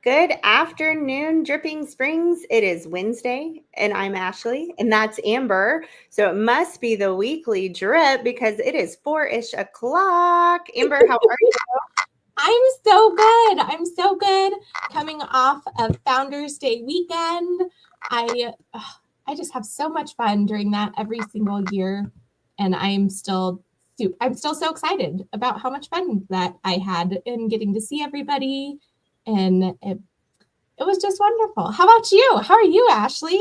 Good afternoon, Dripping Springs. It is Wednesday, and I'm Ashley, and that's Amber. So it must be the weekly drip because it is 4-ish o'clock. Amber, how are you? I'm so good. I'm so good. Coming off of Founders Day weekend, I just have so much fun during that every single year, and I'm still so excited about how much fun that I had in getting to see everybody, and it was just wonderful. How about you? How are you, Ashley?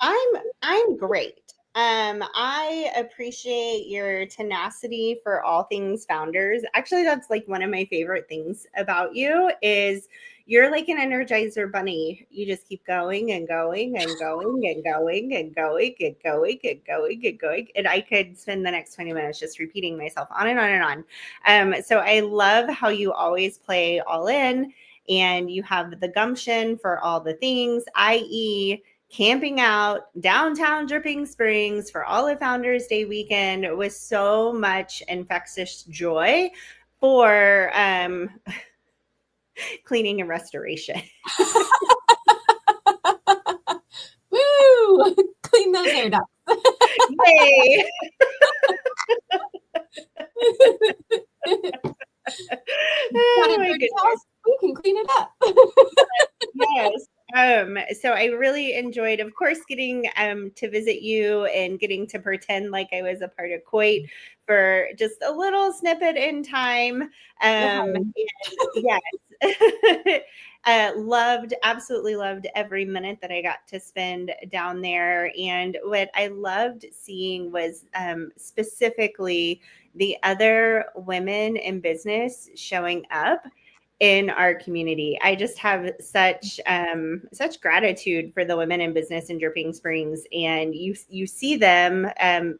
I'm great. I appreciate your tenacity for all things founders. Actually, that's like one of my favorite things about you is you're like an Energizer bunny. You just keep going and going and going and going and going and going and going and going. And I could spend the next 20 minutes just repeating myself on and on and on. So I love how you always play all in and you have the gumption for all the things, i.e., camping out downtown Dripping Springs for all of Founders Day weekend with so much infectious joy for cleaning and restoration. Woo! Clean those air ducts. Yay! Oh my goodness. We can clean it up. Yes. So I really enjoyed, of course, getting to visit you and getting to pretend like I was a part of COIT for just a little snippet in time. And yes. Absolutely loved every minute that I got to spend down there. And what I loved seeing was specifically the other women in business showing up in our community. I just have such gratitude for the women in business in Dripping Springs, and you see them.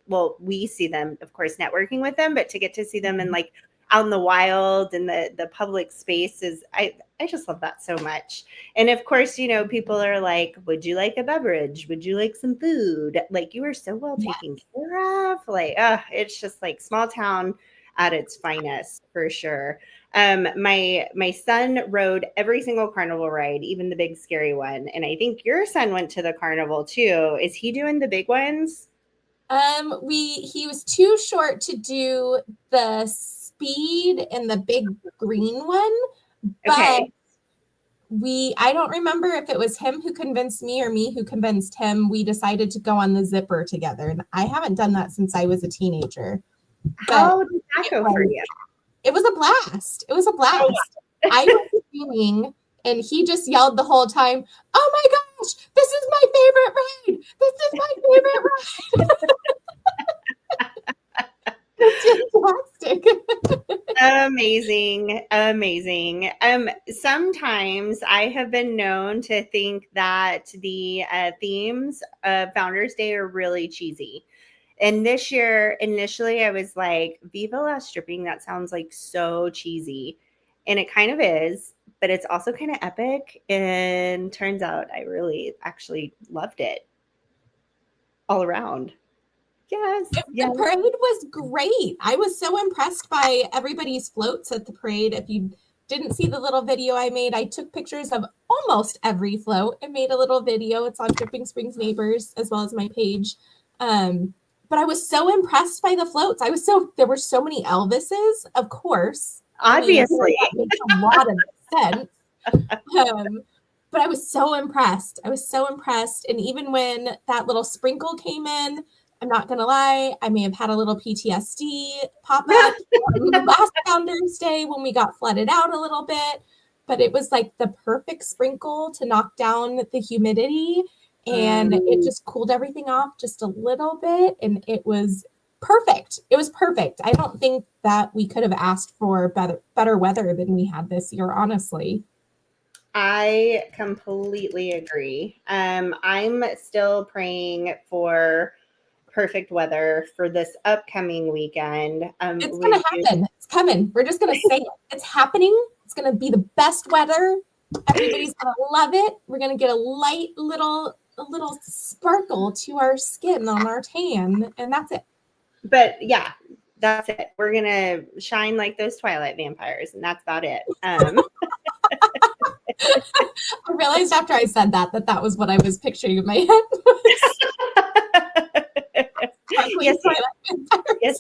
Well, we see them, of course, networking with them, but to get to see them in like out in the wild and the public spaces, I just love that so much. And of course, you know, people are like, "Would you like a beverage? Would you like some food?" Like, you were so well taken care of. Like, it's just like small town at its finest for sure. My son rode every single carnival ride, even the big scary one. And I think your son went to the carnival too. Is he doing the big ones? He was too short to do the speed and the big green one, but Okay. I don't remember if it was him who convinced me or me who convinced him. We decided to go on the zipper together, and I haven't done that since I was a teenager. How did that go for you? It was a blast. It was a blast. Oh, I was screaming, and he just yelled the whole time, "Oh my gosh, this is my favorite ride! This is my favorite ride!" It's fantastic. Amazing. Sometimes I have been known to think that the themes of Founders Day are really cheesy. And this year, initially, I was like, Viva La Stripping, that sounds like so cheesy. And it kind of is, but it's also kind of epic. And turns out I really actually loved it all around. Yes. The parade was great. I was so impressed by everybody's floats at the parade. If you didn't see the little video I made, I took pictures of almost every float and made a little video. It's on Dripping Springs Neighbors as well as my page. But I was so impressed by the floats. There were so many Elvises, of course. Obviously. I mean, that makes a lot of sense. But I was so impressed. And even when that little sprinkle came in, I'm not going to lie, I may have had a little PTSD pop up last Founders Day when we got flooded out a little bit. But it was like the perfect sprinkle to knock down the humidity. And it just cooled everything off just a little bit. And it was perfect. It was perfect. I don't think that we could have asked for better weather than we had this year, honestly. I completely agree. I'm still praying for perfect weather for this upcoming weekend. It's going to happen. It's coming. We're just going to say it. It's happening. It's going to be the best weather. Everybody's going to love it. We're going to get a light little sparkle to our skin on our tan, and that's it. But yeah, that's it. We're going to shine like those Twilight vampires, and that's about it. I realized after I said that was what I was picturing in my head. Yes, yes, yes.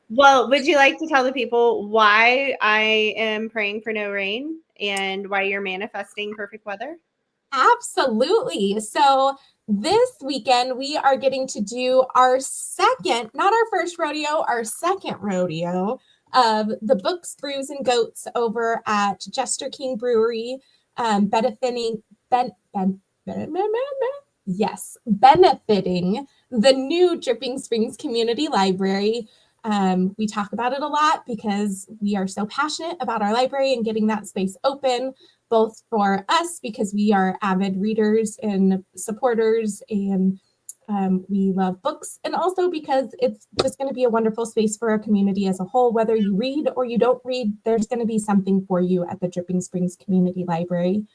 Well, would you like to tell the people why I am praying for no rain and why you're manifesting perfect weather? Absolutely. So this weekend, we are getting to do our second, not our first rodeo, our second rodeo of the Books, Brews, and Goats over at Jester King Brewery, benefiting, benefiting the new Dripping Springs Community Library. We talk about it a lot because we are so passionate about our library and getting that space open, both for us because we are avid readers and supporters and we love books, and also because it's just going to be a wonderful space for our community as a whole. Whether you read or you don't read, there's going to be something for you at the Dripping Springs Community Library.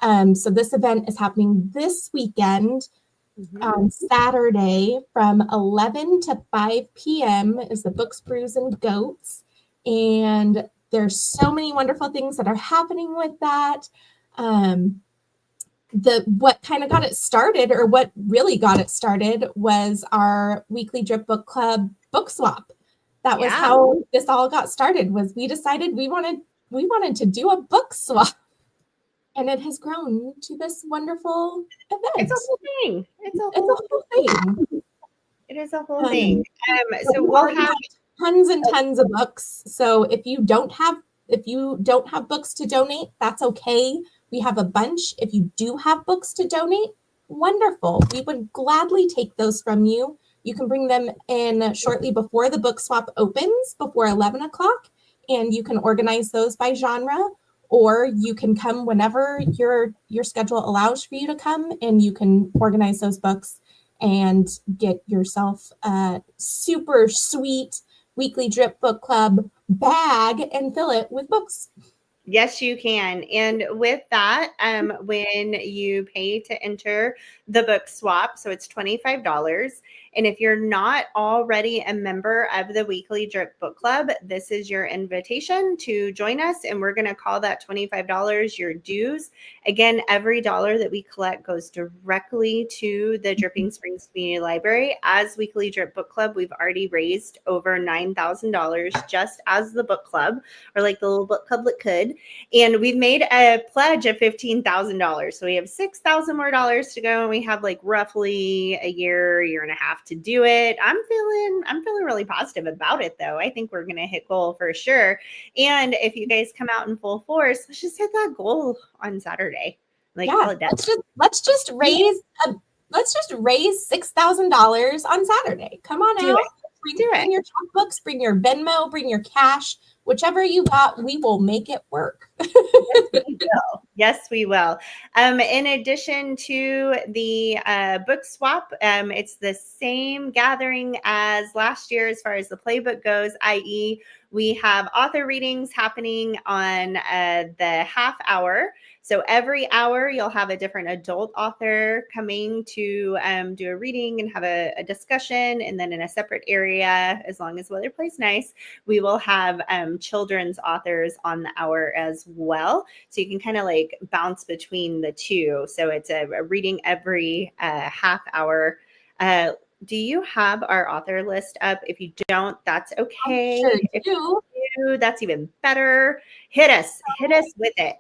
So this event is happening this weekend. On Saturday from 11 to 5 p.m. is the Books, Brews, and Goats. And there's so many wonderful things that are happening with that. What kind of got it started, or what really got it started, was our weekly Drip Book Club book swap. That was how this all got started. Was we decided we wanted to do a book swap, and it has grown to this wonderful event. It's a whole thing. It's a whole thing. It is a whole thing. So we'll have tons and tons of books. So if you don't have books to donate, that's okay. We have a bunch. If you do have books to donate, wonderful. We would gladly take those from you. You can bring them in shortly before the book swap opens, before 11 o'clock, and you can organize those by genre, or you can come whenever your schedule allows for you to come, and you can organize those books and get yourself a super sweet weekly Drip Book Club bag and fill it with books. Yes, you can. And with that, when you pay to enter the book swap, so it's $25. And if you're not already a member of the weekly Drip Book Club, this is your invitation to join us. And we're going to call that $25 your dues. Again, every dollar that we collect goes directly to the Dripping Springs Community Library. As weekly Drip Book Club, we've already raised over $9,000 just as the book club, or like the little book club that could. And we've made a pledge of $15,000. So we have $6,000 more dollars to go. And we have like roughly a year and a half to do it. I'm feeling really positive about it though. I think we're going to hit goal for sure. And if you guys come out in full force, let's just hit that goal on Saturday. Like, yeah, let's just raise $6,000 on Saturday. Come on out. Bring your checkbooks, bring your Venmo, bring your cash, whichever you got, we will make it work. Yes, we will. In addition to the book swap, it's the same gathering as last year as far as the playbook goes, i.e. we have author readings happening on the half hour. So every hour you'll have a different adult author coming to do a reading and have a discussion. And then in a separate area, as long as the weather plays nice, we will have children's authors on the hour as well. So you can kind of like bounce between the two. So it's a reading every half hour. Do you have our author list up? If you don't, that's okay. If you do, that's even better. Hit us with it.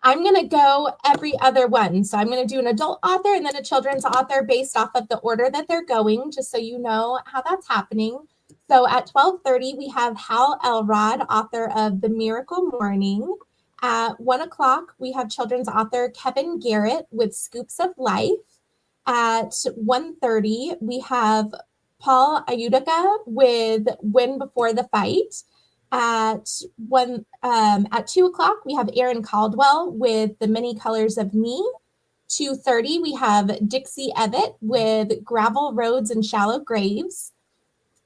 I'm going to go every other one. So I'm going to do an adult author and then a children's author based off of the order that they're going, just so you know how that's happening. So at 12:30, we have Hal Elrod, author of The Miracle Morning. At 1 o'clock, we have children's author Kevin Garrett with Scoops of Life. At 1:30, we have Paul Ayudaga with Win Before the Fight. At 2 o'clock, we have Aaron Caldwell with The Many Colors of Me. 2:30, we have Dixie Evett with Gravel Roads and Shallow Graves.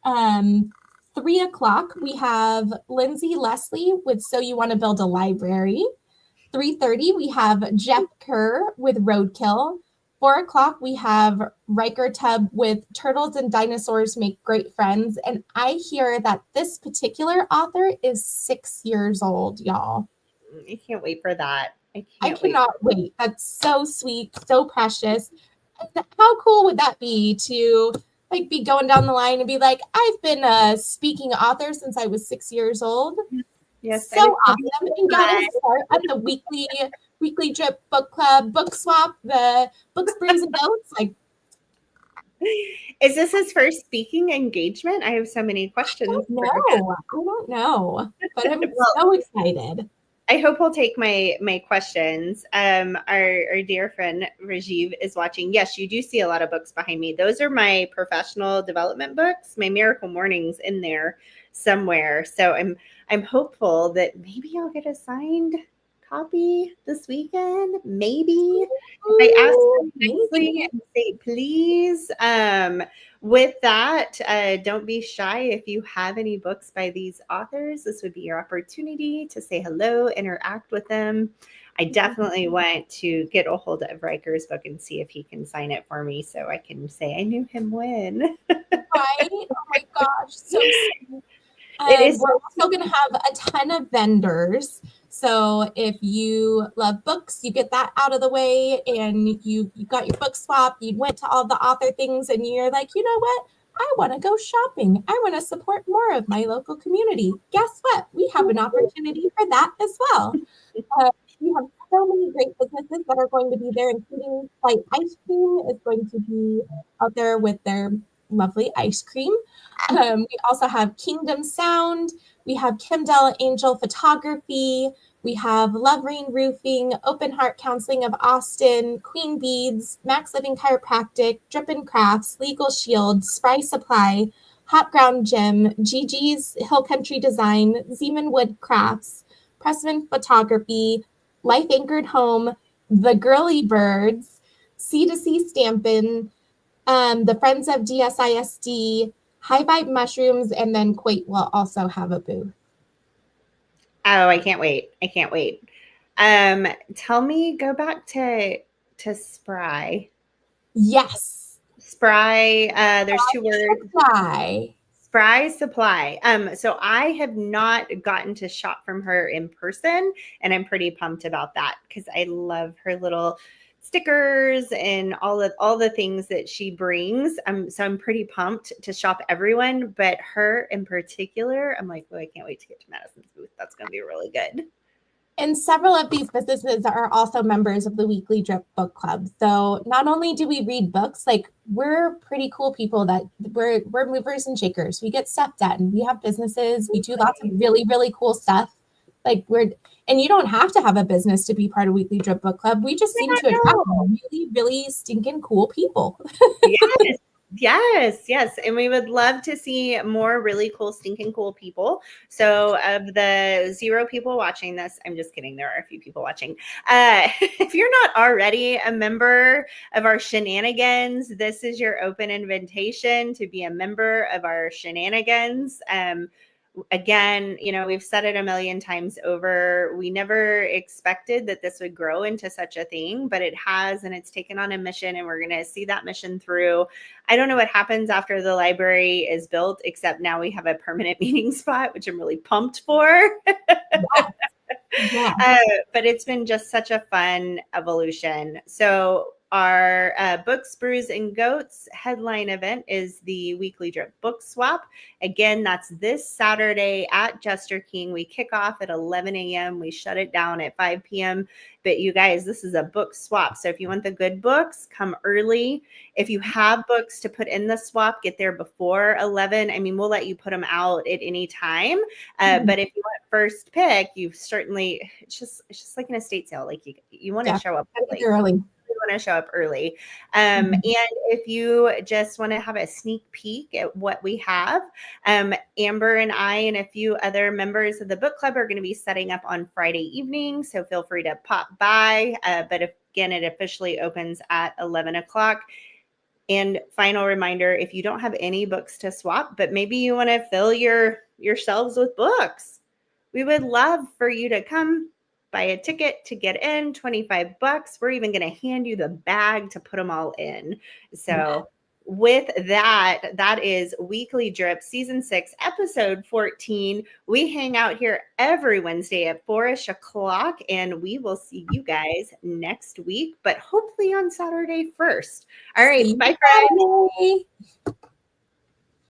3 o'clock, we have Lindsay Leslie with So You Want to Build a Library. 3:30, we have Jeff Kerr with Roadkill. 4 o'clock, we have Riker Tubb with Turtles and Dinosaurs Make Great Friends. And I hear that this particular author is 6 years old, y'all. I can't wait for that. I I can't wait. cannot wait. That's so sweet, so precious. And how cool would that be to like be going down the line and be like, I've been a speaking author since I was 6 years old. Yes, that So is so awesome. And got to start at the weekly drip book club, book swap, the books, brews, and goats. Like, Is this his first speaking engagement? I have so many questions for him. no, I don't know, but I'm Well, so excited. I hope he'll take my questions. Our dear friend Rajiv is watching. Yes, you do see a lot of books behind me. Those are my professional development books. My Miracle Mornings in there somewhere. So I'm hopeful that maybe I'll get a signed copy this weekend. Maybe if I ask Ooh, them nicely maybe. and say please. With that, don't be shy. If you have any books by these authors, this would be your opportunity to say hello, interact with them. I definitely want to get a hold of Riker's book and see if he can sign it for me so I can say I knew him when. Right? Oh my gosh, so sweet. It is. We're also going to have a ton of vendors. So if you love books, you get that out of the way and you got your book swap, you went to all the author things and you're like, you know what? I want to go shopping. I want to support more of my local community. Guess what? We have an opportunity for that as well. We have so many great businesses that are going to be there, including Flight Ice Cream is going to be out there with their lovely ice cream. We also have Kingdom Sound. We have Kimdell Angel Photography. We have Love Rain Roofing, Open Heart Counseling of Austin, Queen Beads, Max Living Chiropractic, Drip and Crafts, Legal Shield, Spry Supply, Hot Ground Gym, Gigi's Hill Country Design, Zeman Wood Crafts, Pressman Photography, Life Anchored Home, The Girly Birds, C2C Stampin', the Friends of DSISD, High Vibe Mushrooms, and then COIT will also have a booth. Oh, I can't wait. I can't wait. Tell me, go back to Spry. Yes. Spry, there's two words. Supply. Spry Supply. So I have not gotten to shop from her in person, and I'm pretty pumped about that because I love her little stickers and all the things that she brings. So I'm pretty pumped to shop everyone, but her in particular, I'm like, oh, I can't wait to get to Madison's booth. That's going to be really good. And several of these businesses are also members of the Weekly Drip Book Club. So not only do we read books, like we're pretty cool people that we're movers and shakers. We get stuff done. We have businesses. We do lots of really, really cool stuff. Like and you don't have to have a business to be part of Weekly Drip Book Club. We just seem to attract really, really stinking cool people. Yes. Yes. And we would love to see more really cool, stinking cool people. So, of the 0 people watching this, I'm just kidding. There are a few people watching. If you're not already a member of our shenanigans, this is your open invitation to be a member of our shenanigans. Again, we've said it a million times over. We never expected that this would grow into such a thing, but it has, and it's taken on a mission, and we're going to see that mission through. I don't know what happens after the library is built, except now we have a permanent meeting spot, which I'm really pumped for. Yeah. But it's been just such a fun evolution. So our Books, Brews, and Goats headline event is the Weekly Drip Book Swap. Again, that's this Saturday at Jester King. We kick off at 11 a.m. We shut it down at 5 p.m. But you guys, this is a book swap. So if you want the good books, come early. If you have books to put in the swap, get there before 11. I mean, we'll let you put them out at any time. But if you want first pick, you certainly, it's just like an estate sale. Like you want to show up early. You want to show up early. And if you just want to have a sneak peek at what we have, Amber and I and a few other members of the book club are going to be setting up on Friday evening. So feel free to pop by. But again, it officially opens at 11 o'clock. And final reminder, if you don't have any books to swap, but maybe you want to fill your shelves with books, we would love for you to come buy a ticket to get in, $25. We're even going to hand you the bag to put them all in. So with that, that is Weekly Drip Season 6, Episode 14. We hang out here every Wednesday at 4-ish o'clock, and we will see you guys next week, but hopefully on Saturday first. All right, bye, guys.